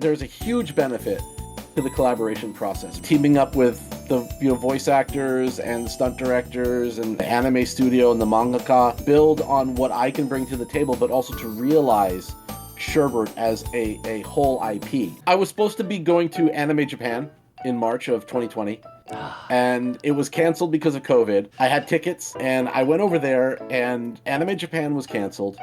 there's a huge benefit to the collaboration process. Teaming up with the voice actors and stunt directors and the anime studio and the mangaka, build on what I can bring to the table, but also to realize Sherbert as a whole IP. I was supposed to be going to Anime Japan in March of 2020. And it was canceled because of COVID. I had tickets and I went over there and Anime Japan was canceled.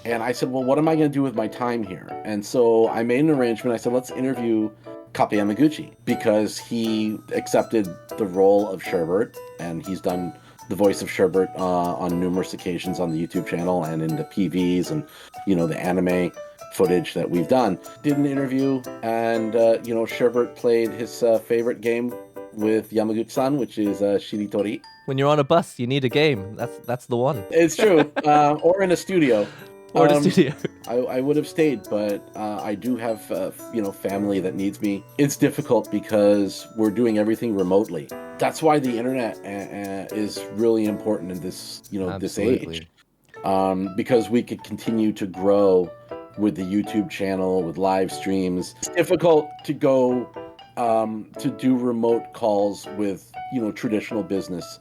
And I said, well, what am I going to do with my time here? And so I made an arrangement. I said, let's interview Kappe Yamaguchi because he accepted the role of Sherbert and he's done the voice of Sherbert on numerous occasions on the YouTube channel and in the PVs and, the anime footage that we've done. Did an interview and, Sherbert played his favorite game with Yamaguchi-san, which is Shiritori. When you're on a bus, you need a game. That's the one. It's true. Or in a studio. Or in a studio. I would have stayed, but I do have, family that needs me. It's difficult because we're doing everything remotely. That's why the internet is really important in this, this age. Because we could continue to grow with the YouTube channel, with live streams. It's difficult to go to do remote calls with, traditional business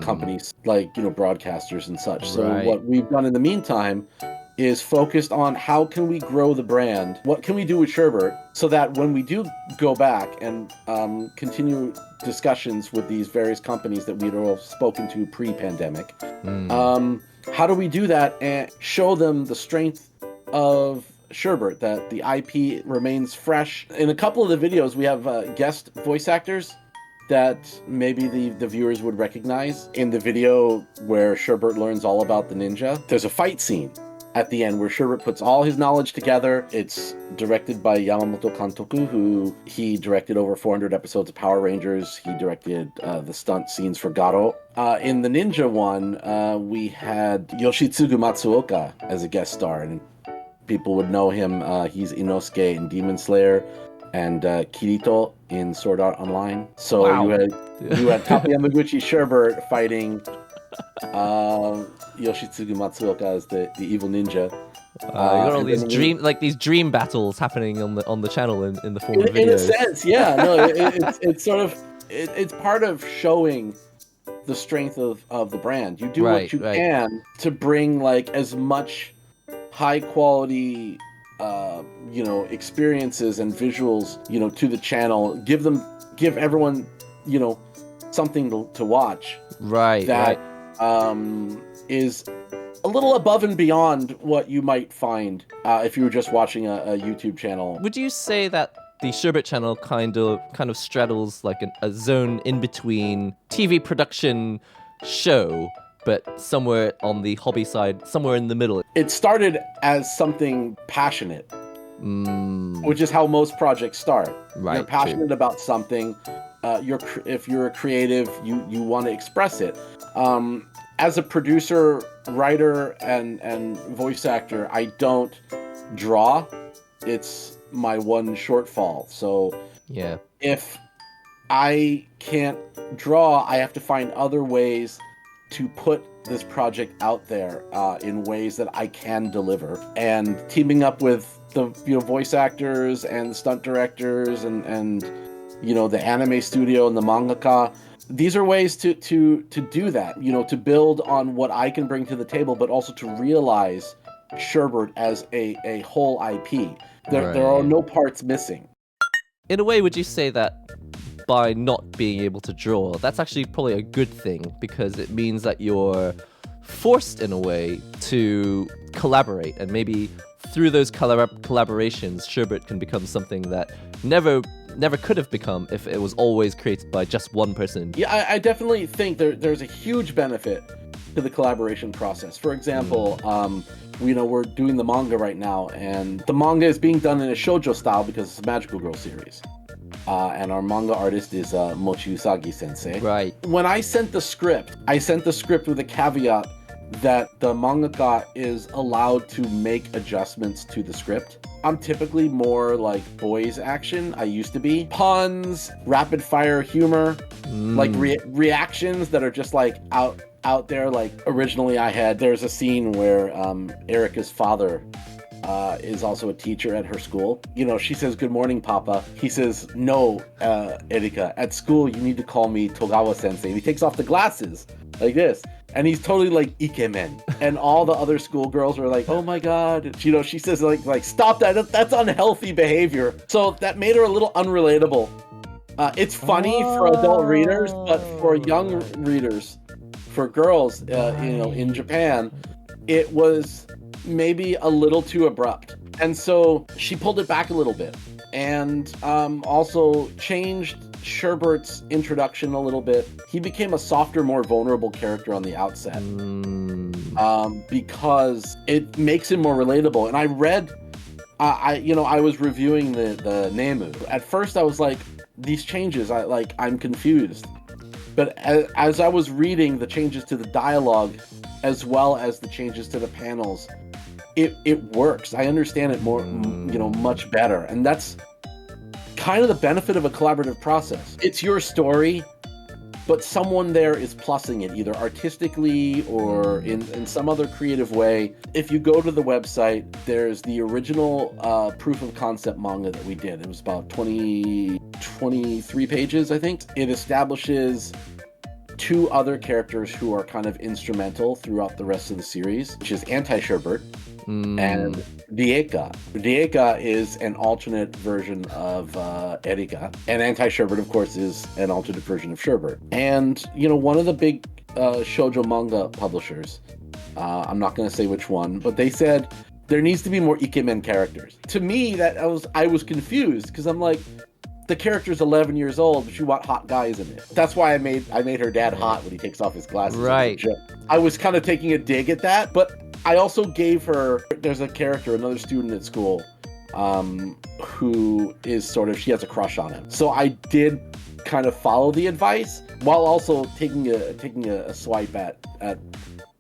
companies like, broadcasters and such. So what we've done in the meantime is focused on how can we grow the brand? What can we do with Sherbert so that when we do go back and continue discussions with these various companies that we'd all spoken to pre-pandemic, how do we do that and show them the strength of Sherbert, that the IP remains fresh? In a couple of the videos, we have guest voice actors that maybe the viewers would recognize. In the video where Sherbert learns all about the ninja, there's a fight scene at the end where Sherbert puts all his knowledge together. It's directed by Yamamoto Kantoku, who he directed over 400 episodes of Power Rangers. He directed the stunt scenes for Garo. In the ninja one, we had Yoshitsugu Matsuoka as a guest star, and people would know him. He's Inosuke in Demon Slayer and Kirito in Sword Art Online. So you had Kappe Yamaguchi Sherbert fighting Yoshitsugu Matsuoka as the evil ninja. You got all these dream battles happening on the channel in the form of videos. In a sense, yeah. No, it's sort of it's part of showing the strength of the brand. You do what you can to bring as much high quality experiences and visuals to the channel. Give everyone something to watch that is a little above and beyond what you might find if you were just watching a YouTube channel. Would you say that the Sherbert channel kind of straddles a zone in between TV production show, but somewhere on the hobby side, somewhere in the middle? It started as something passionate, which is how most projects start. You're passionate about something. If you're a creative, you want to express it. As a producer, writer, and voice actor, I don't draw. It's my one shortfall. So if I can't draw, I have to find other ways to put this project out there in ways that I can deliver. And teaming up with the voice actors and stunt directors and the anime studio and the mangaka, these are ways to do that, to build on what I can bring to the table, but also to realize Sherbert as a whole IP. There are no parts missing. In a way, would you say that by not being able to draw, that's actually probably a good thing, because it means that you're forced in a way to collaborate, and maybe through those collaborations, Sherbert can become something that never could have become if it was always created by just one person. Yeah, I definitely think there's a huge benefit to the collaboration process. For example, we're doing the manga right now, and the manga is being done in a shoujo style because it's a magical girl series. And our manga artist is Mochi Usagi sensei. Right. When I sent the script with a caveat that the mangaka is allowed to make adjustments to the script. I'm typically more like boys action. I used to be. Puns, rapid fire humor, reactions that are just out there. Like originally there's a scene where Erica's father is also a teacher at her school. You know, she says, "Good morning, Papa." He says, "No, Erika, at school you need to call me Togawa Sensei." And he takes off the glasses like this. And he's totally like ikemen. And all the other schoolgirls are like, "Oh my God." You know, she says like stop that. That's unhealthy behavior. So that made her a little unrelatable. It's funny for adult readers, but for young readers, for girls, you know, in Japan, it was maybe a little too abrupt. And so she pulled it back a little bit and also changed Sherbert's introduction a little bit. He became a softer, more vulnerable character on the outset because it makes him more relatable. And I read, I was reviewing the Nemu. At first I was like, these changes, I'm confused. But as I was reading the changes to the dialogue, as well as the changes to the panels, it works. I understand it more, much better. And that's kind of the benefit of a collaborative process. It's your story, but someone there is plussing it, either artistically or in some other creative way. If you go to the website, there's the original proof of concept manga that we did. It was about 23 pages, I think. It establishes two other characters who are kind of instrumental throughout the rest of the series, which is Anti-Sherbert and Rieka. Rieka is an alternate version of Erika, and Anti-Sherbert, of course, is an alternate version of Sherbert. And, you know, one of the big shoujo manga publishers, I'm not going to say which one, but they said there needs to be more ikemen characters. To me, I was confused, because I'm like, the character's 11 years old, but you want hot guys in it. That's why I made her dad hot when he takes off his glasses. Right. I was kind of taking a dig at that, but I also gave her, there's a character, another student at school, who is she has a crush on him. So I did kind of follow the advice while also taking a swipe at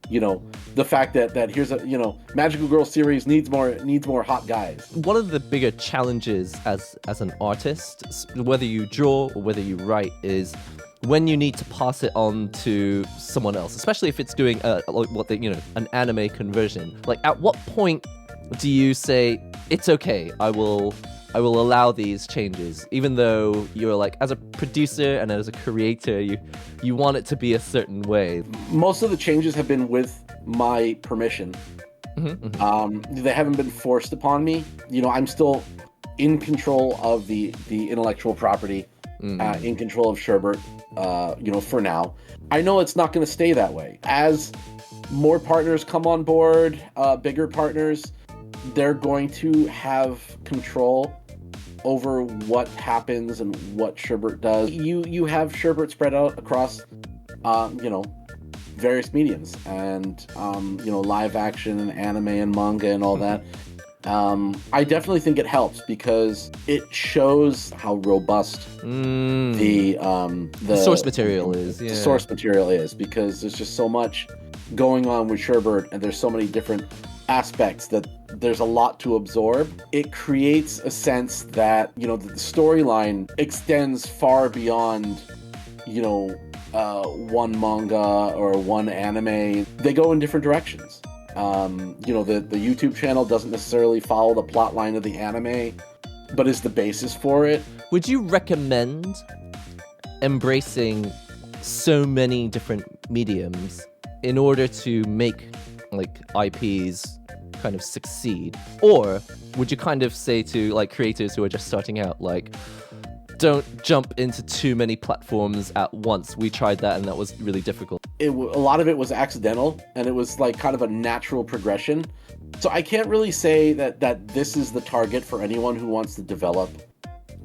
you know, the fact that here's a, you know, Magical Girl series needs more hot guys. One of the bigger challenges as an artist, whether you draw or whether you write, is when you need to pass it on to someone else, especially if it's doing an anime conversion. Like, at what point do you say it's okay, I will allow these changes, even though you're like, as a producer and as a creator, you want it to be a certain way? Most of the changes have been with my permission. They haven't been forced upon me. You know, I'm still in control of the intellectual property, in control of Sherbert, you know, for now. I know it's not going to stay that way. As more partners come on board, bigger partners, they're going to have control over what happens and what Sherbert does. You have Sherbert spread out across, you know, various mediums, and you know, live action and anime and manga and all that. I definitely think it helps because it shows how robust the source material is. The source material is, because there's just so much going on with Sherbert, and there's so many different aspects that there's a lot to absorb. It creates a sense that, you know, the storyline extends far beyond, you know, one manga or one anime. They go in different directions. You know, the YouTube channel doesn't necessarily follow the plot line of the anime, but is the basis for it. Would you recommend embracing so many different mediums in order to make like IPs kind of succeed? Or would you kind of say to like creators who are just starting out, like, don't jump into too many platforms at once? We tried that and that was really difficult. A lot of it was accidental, and it was like kind of a natural progression. So I can't really say that this is the target for anyone who wants to develop,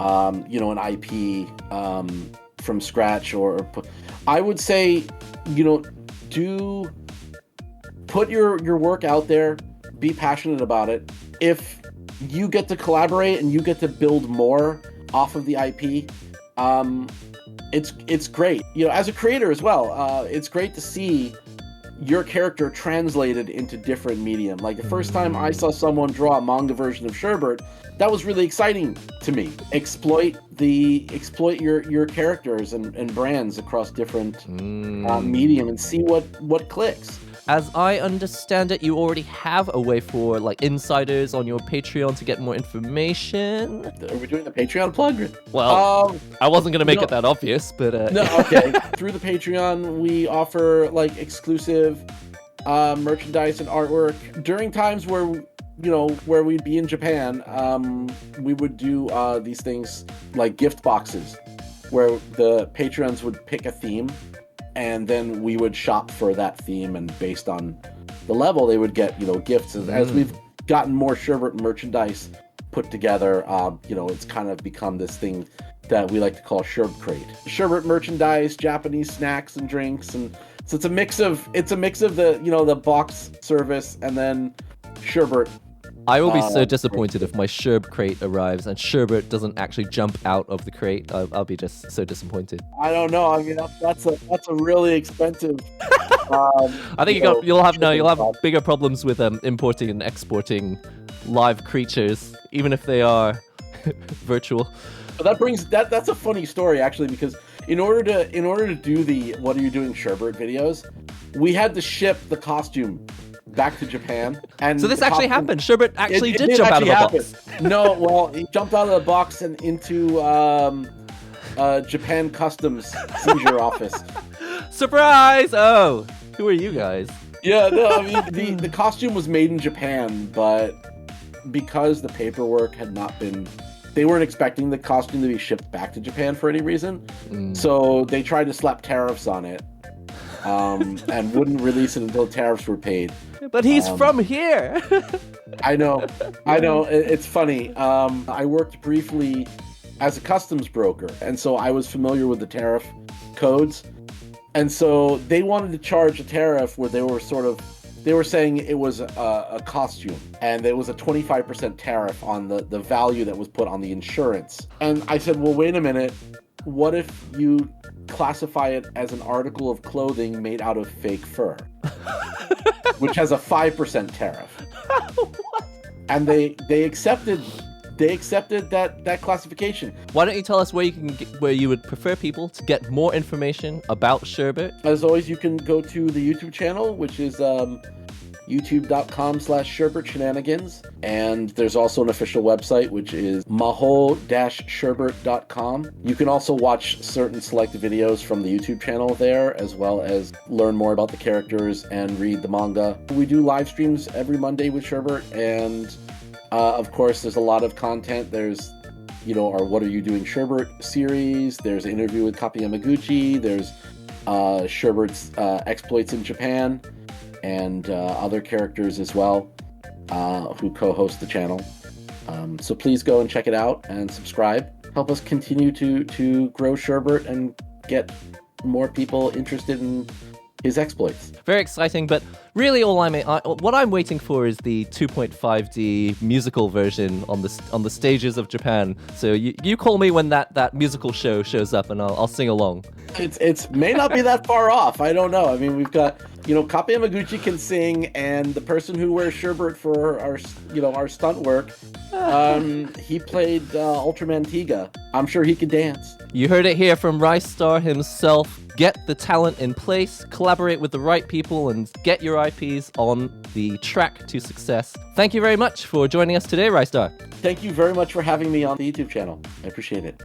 you know, an IP from scratch. Or I would say, you know, put your work out there, be passionate about it. If you get to collaborate and you get to build more off of the IP, it's great. You know, as a creator as well, it's great to see your character translated into different medium. Like the first time I saw someone draw a manga version of Sherbert, that was really exciting to me. Exploit your characters and brands across different medium and see what clicks. as I understand it, you already have a way for like insiders on your Patreon to get more information. Are we doing the Patreon plug? Well, I wasn't gonna make it that obvious, but no, okay. Through the Patreon, we offer like exclusive merchandise and artwork during times where where we'd be in Japan. We would do these things like gift boxes, where the patrons would pick a theme, and then we would shop for that theme, and based on the level, they would get gifts. As we've gotten more Sherbert merchandise put together, it's kind of become this thing that we like to call Sherbert Crate. Sherbert merchandise, Japanese snacks and drinks, and so it's a mix of the the box service and then Sherbert. I will be so disappointed if my Sherbert crate arrives and Sherbert doesn't actually jump out of the crate. I'll be just so disappointed. I don't know. I mean, that's a really expensive. I think you'll have bigger problems with importing and exporting live creatures, even if they are virtual. But that's a funny story actually, because in order to do the What Are You Doing Sherbert videos, we had to ship the costume back to Japan. And so this actually happened. Sherbert actually did jump out of the box. No, well, he jumped out of the box and into Japan Customs seizure office. Surprise! Oh, who are you guys? Yeah, no, I mean the costume was made in Japan, but because the paperwork had not been, they weren't expecting the costume to be shipped back to Japan for any reason. So they tried to slap tariffs on it, and wouldn't release it until tariffs were paid. But he's from here. I know. It's funny. I worked briefly as a customs broker, and so I was familiar with the tariff codes. And so they wanted to charge a tariff where they were saying it was a costume, and there was a 25% tariff on the value that was put on the insurance. And I said, well, wait a minute. What if you classify it as an article of clothing made out of fake fur, which has a 5% tariff? And they accepted that classification. Why don't you tell us where you would prefer people to get more information about Sherbert? As always, you can go to the YouTube channel, which is youtube.com/SherbertShenanigans. And there's also an official website, which is maho-sherbert.com. You can also watch certain select videos from the YouTube channel there, as well as learn more about the characters and read the manga. We do live streams every Monday with Sherbert, and of course, there's a lot of content. There's, our What Are You Doing Sherbert series. There's an interview with Kapi Yamaguchi. There's Sherbert's exploits in Japan, and other characters as well who co-host the channel. So please go and check it out and subscribe. Help us continue to grow Sherbert and get more people interested in his exploits. Very exciting, but really what I'm waiting for is the 2.5D musical version on the stages of Japan. So you call me when that musical show shows up, and I'll sing along. It's may not be that far off. I don't know. I mean, we've got Kapi Yamaguchi can sing, and the person who wears Sherbert for our stunt work, he played Ultraman Tiga. I'm sure he could dance. You heard it here from Rice Star himself. Get the talent in place, collaborate with the right people, and get your IPs on the track to success. Thank you very much for joining us today, Rice Star. Thank you very much for having me on the YouTube channel. I appreciate it.